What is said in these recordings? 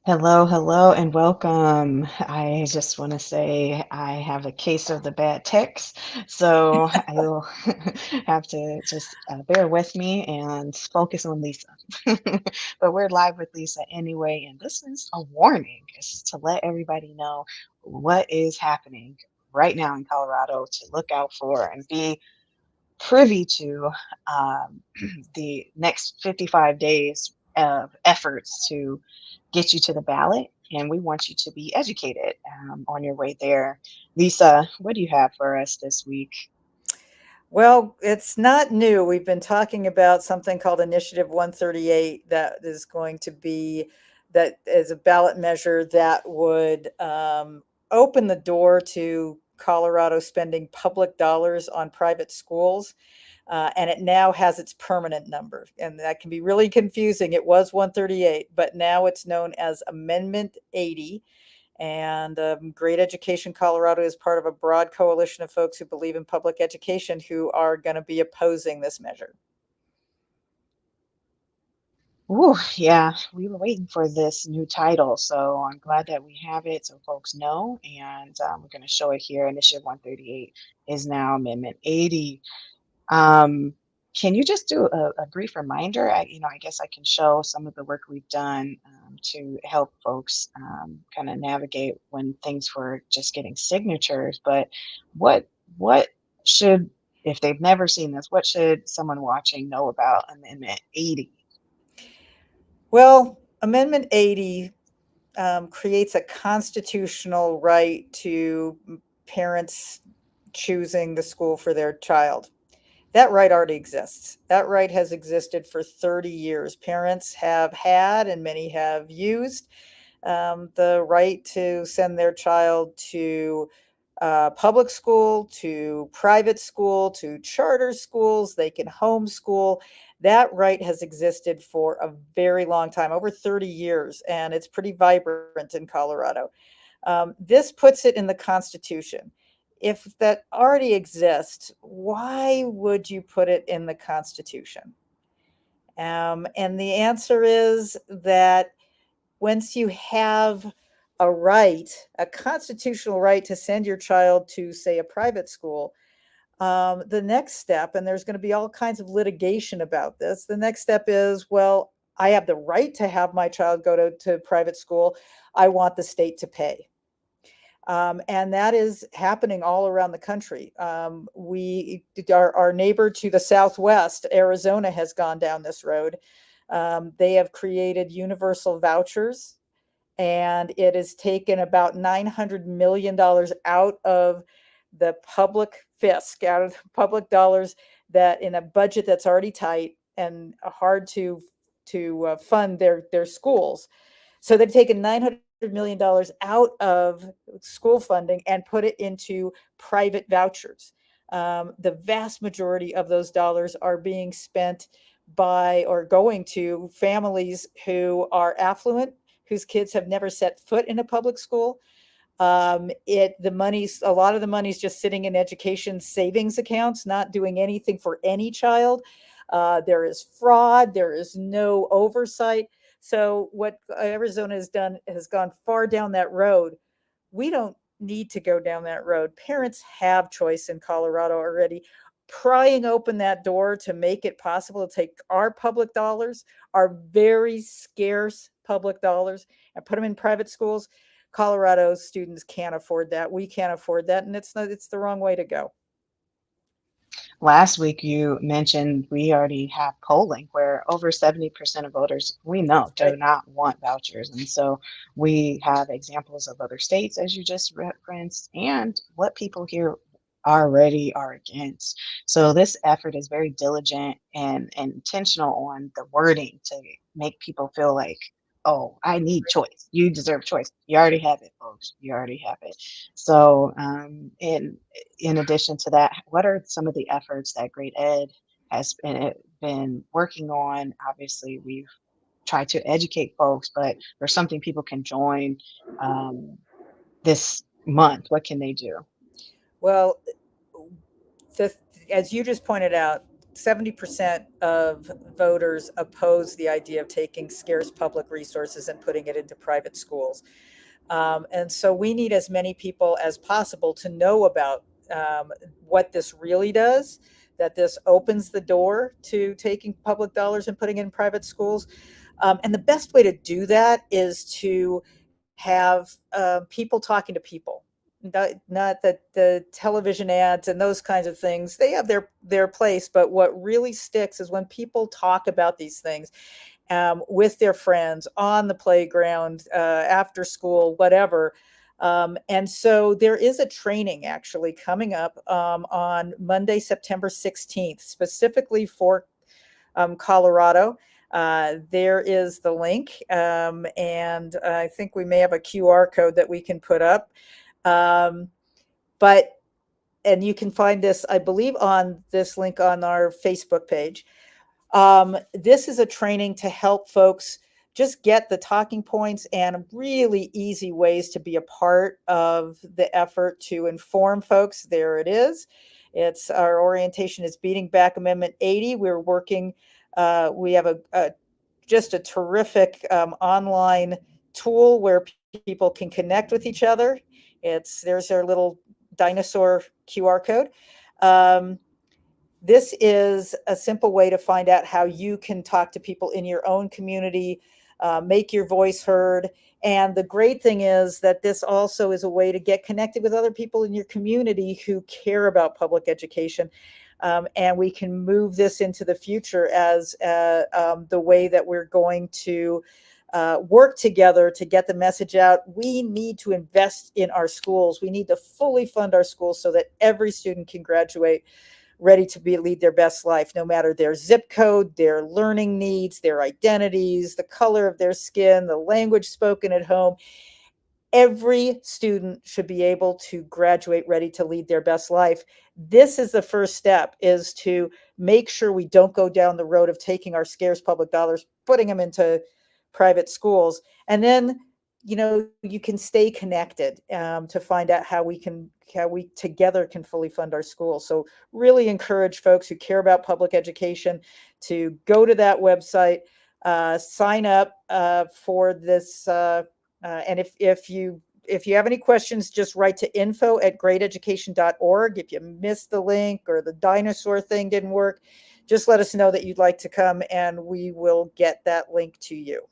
Hello, hello, and welcome. I just want to say I have a case of the bad ticks, so I'll have to just bear with me and focus on Lisa. But we're live with Lisa anyway, and this is a warning. It's to let everybody know what is happening right now in Colorado to look out for and be privy to um, the next 55 days of efforts to get you to the ballot. And we want you to be educated on your way there. Lisa, what do you have for us this week? Well, it's not new. We've been talking about something called Initiative 138 that is a ballot measure that would open the door to Colorado spending public dollars on private schools. And it now has its permanent number. And that can be really confusing. It was 138, but now it's known as Amendment 80. And Great Education Colorado is part of a broad coalition of folks who believe in public education who are going to be opposing this measure. Ooh, yeah, we were waiting for this new title, so I'm glad that we have it so folks know. And we're going to show it here. Initiative 138 is now Amendment 80. Um, can you just do a brief reminder? I guess I can show some of the work we've done to help folks kind of navigate when things were just getting signatures. But what what should, if they've never seen this, what should someone watching know about Amendment 80? Well, Amendment 80 creates a constitutional right to parents choosing the school for their child. That right already exists. That right has existed for 30 years. Parents have had, and many have used, the right to send their child to public school, to private school, to charter schools. They can homeschool. That right has existed for a very long time, over 30 years, and it's pretty vibrant in Colorado. This puts it in the Constitution. If that already exists, why would you put it in the Constitution? And the answer is that once you have a right, a constitutional right to send your child to, say, a private school, the next step, and there's going to be all kinds of litigation about this, the next step is, well, I have the right to have my child go to private school. I want the state to pay. And that is happening all around the country. Our neighbor to the southwest, Arizona, has gone down this road. They have created universal vouchers, and it has taken about $900 million out of the public fisc, out of the public dollars, that in a budget that's already tight and hard to fund their schools. So they've taken $900 million out of school funding and put it into private vouchers. The vast majority of those dollars are being spent by or going to families who are affluent, whose kids have never set foot in a public school. A lot of the money's just sitting in education savings accounts, not doing anything for any child. There is fraud. There is no oversight. So what Arizona has done has gone far down that road. We don't need to go down that road. Parents have choice in Colorado already. Prying open that door to make it possible to take our public dollars, our very scarce public dollars, and put them in private schools. Colorado students can't afford that. We can't afford that, and it's the wrong way to go. Last week, you mentioned we already have polling where over 70% of voters we know Right. do not want vouchers. And so we have examples of other states, as you just referenced, and what people here already are against. So this effort is very diligent and intentional on the wording to make people feel like, oh, I need choice. You deserve choice. You already have it, folks. You already have it. So, in addition to that, what are some of the efforts that Great Ed has been working on? Obviously, we've tried to educate folks, but there's something people can join um, this month. What can they do? Well, the, as you just pointed out, 70% of voters oppose the idea of taking scarce public resources and putting it into private schools. And so we need as many people as possible to know about what this really does, that this opens the door to taking public dollars and putting it in private schools. And the best way to do that is to have people talking to people. Not that the television ads and those kinds of things, they have their place, but what really sticks is when people talk about these things with their friends on the playground, after school, whatever. And so there is a training actually coming up on Monday, September 16th, specifically for Colorado. There is the link, and I think we may have a QR code that we can put up. Um, but and you can find this, I believe, on this link on our Facebook page. This is a training to help folks just get the talking points and really easy ways to be a part of the effort to inform folks. There it is. It's our orientation is Beating Back Amendment 80. We're working. We have a just a terrific online tool where people can connect with each other. There's our little dinosaur QR code. Um, this is a simple way to find out how you can talk to people in your own community, make your voice heard. And the great thing is that this also is a way to get connected with other people in your community who care about public education. And we can move this into the future as the way that we're going to work together to get the message out. We need to invest in our schools. We need to fully fund our schools so that every student can graduate ready to lead their best life, no matter their zip code, their learning needs, their identities, the color of their skin, the language spoken at home. Every student should be able to graduate ready to lead their best life. This is the first step, is to make sure we don't go down the road of taking our scarce public dollars, putting them into private schools. And then, you can stay connected to find out how we together can fully fund our schools. So really encourage folks who care about public education to go to that website, sign up for this. And if you have any questions, just write to info@greateducation.org. If you missed the link or the dinosaur thing didn't work, just let us know that you'd like to come and we will get that link to you.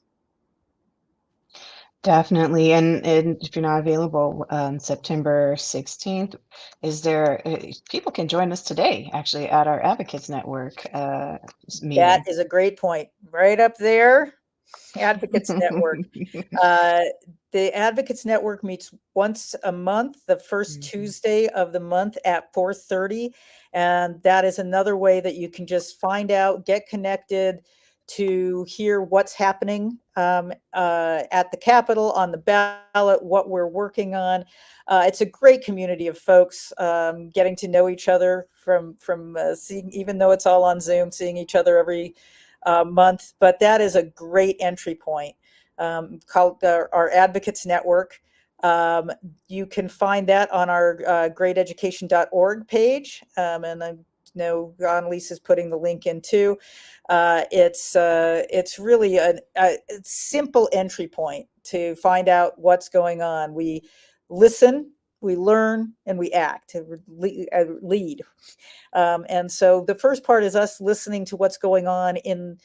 Definitely, and if you're not available, September 16th, is there people can join us today, actually, at our Advocates Network, That meeting. is a great point. Right up there, Advocates Network. Uh, the Advocates Network meets once a month, the first Mhm. Tuesday of the month at 4:30, and that is another way that you can just find out, get connected to hear what's happening at the Capitol, on the ballot, what we're working on. It's a great community of folks getting to know each other from seeing, even though it's all on Zoom, seeing each other every month. But that is a great entry point, called our Advocates Network. Um, you can find that on our greateducation.org page. And I know Annalise is putting the link in too. It's really a simple entry point to find out what's going on. We listen, we learn, and we act, lead. And so the first part is us listening to what's going on in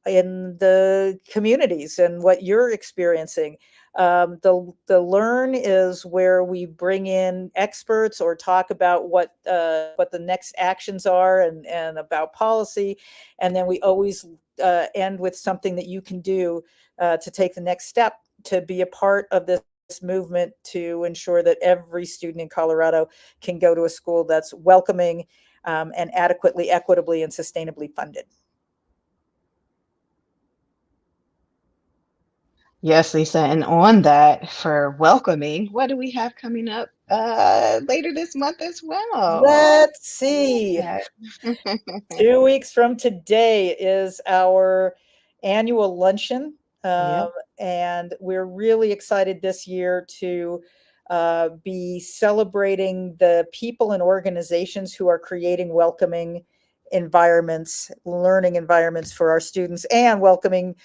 the communities and what you're experiencing. The learn is where we bring in experts or talk about what the next actions are, and about policy, and then we always end with something that you can do to take the next step to be a part of this movement to ensure that every student in Colorado can go to a school that's welcoming, and adequately, equitably, and sustainably funded. Yes, Lisa, and on that, for welcoming, what do we have coming up later this month as well? Let's see. Yeah. 2 weeks from today is our annual luncheon. Yep. And we're really excited this year to be celebrating the people and organizations who are creating welcoming environments, learning environments for our students, and welcoming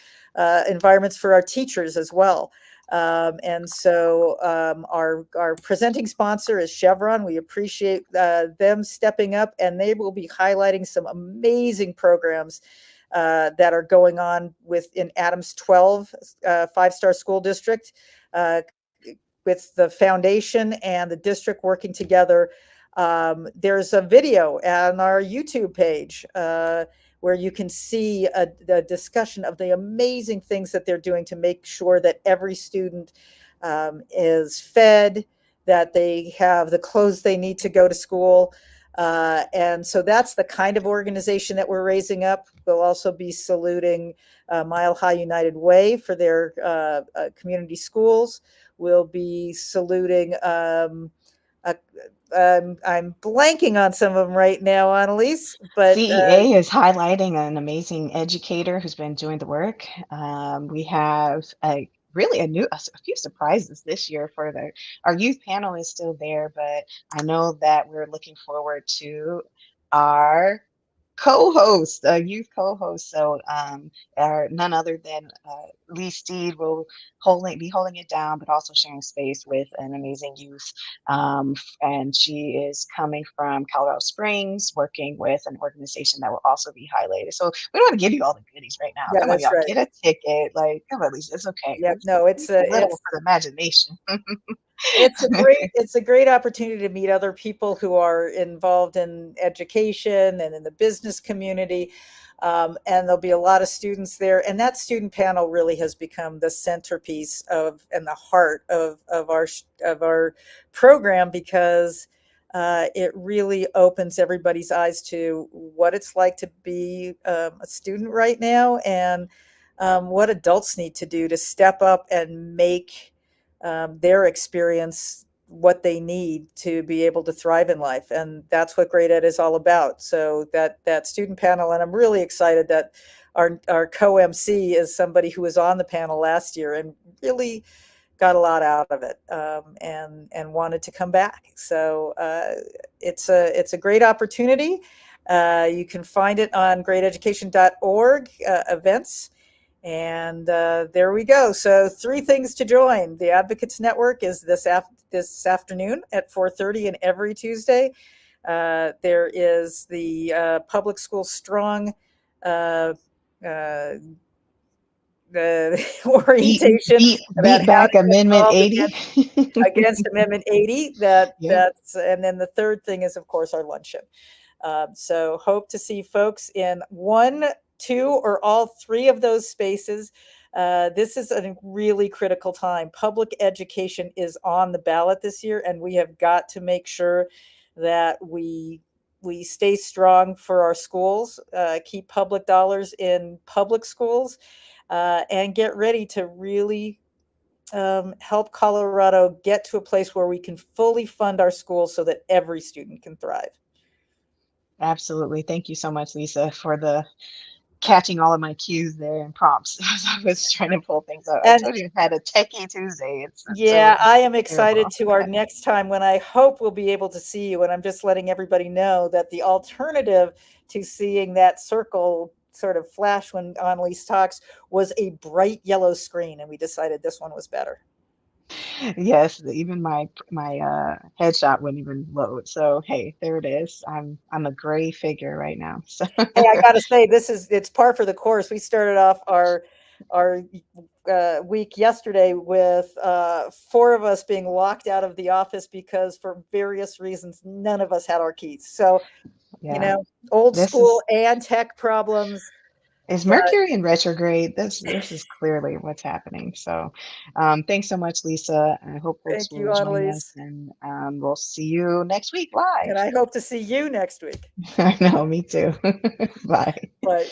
environments for our teachers as well. Our presenting sponsor is Chevron. We appreciate them stepping up, and they will be highlighting some amazing programs that are going on in Adams 12 five-star school district, uh, with the foundation and the district working together. There's a video on our YouTube page where you can see a discussion of the amazing things that they're doing to make sure that every student is fed, that they have the clothes they need to go to school. And so that's the kind of organization that we're raising up. We'll also be saluting Mile High United Way for their community schools. We'll be saluting uh, I'm blanking on some of them right now, Annalise, but CEA is highlighting an amazing educator who's been doing the work. We have a few surprises this year for our youth panel is still there, but I know that we're looking forward to our co-host, a youth co-host. So, none other than Lee Steed will be holding it down, but also sharing space with an amazing youth. And she is coming from Colorado Springs, working with an organization that will also be highlighted. So we don't want to give you all the goodies right now. yeah, Come on, that's y'all, right. get a ticket. Like, come on, Lisa, it's okay. Yeah, It's no, a little for the imagination. it's a great opportunity to meet other people who are involved in education and in the business community. And there'll be a lot of students there. And that student panel really has become the centerpiece of and the heart of our program, because it really opens everybody's eyes to what it's like to be a student right now, and what adults need to do to step up and make their experience what they need to be able to thrive in life. And that's what Great Ed is all about. So that student panel, and I'm really excited that our co-MC is somebody who was on the panel last year and really got a lot out of it, and wanted to come back. So it's a great opportunity. You can find it on greateducation.org events. And there we go. So 3 things to join. The Advocates Network is this afternoon at 4:30 and every Tuesday. There is the Public School Strong uh, uh, the orientation about Beat how to back get Amendment involved 80. against Amendment 80. That Yep. that's and then the third thing is, of course, our luncheon. So hope to see folks in one, two, or all three of those spaces. This is a really critical time. Public education is on the ballot this year, and we have got to make sure that we stay strong for our schools, keep public dollars in public schools, and get ready to really help Colorado get to a place where we can fully fund our schools so that every student can thrive. Absolutely. Thank you so much, Lisa, for the catching all of my cues there and prompts as I was trying to pull things out. I And told you I had a techie Tuesday. It's so yeah, I am excited terrible to for our that. next time when I hope we'll be able to see you. And I'm just letting everybody know that the alternative to seeing that circle sort of flash when Annalise talks was a bright yellow screen. And we decided this one was better. Yes, even my headshot wouldn't even load. So hey, there it is. I'm a gray figure right now. So Hey, I got to say, it's par for the course. We started off our week yesterday with 4 of us being locked out of the office because, for various reasons, none of us had our keys. So, you yeah, know, old this school is and tech problems. is But Mercury in retrograde. This is clearly what's happening. So thanks so much, Lisa. I hope folks thank you, will join us Annalise. and we'll see you next week live. And I hope to see you next week. I know, me too. Bye. Bye.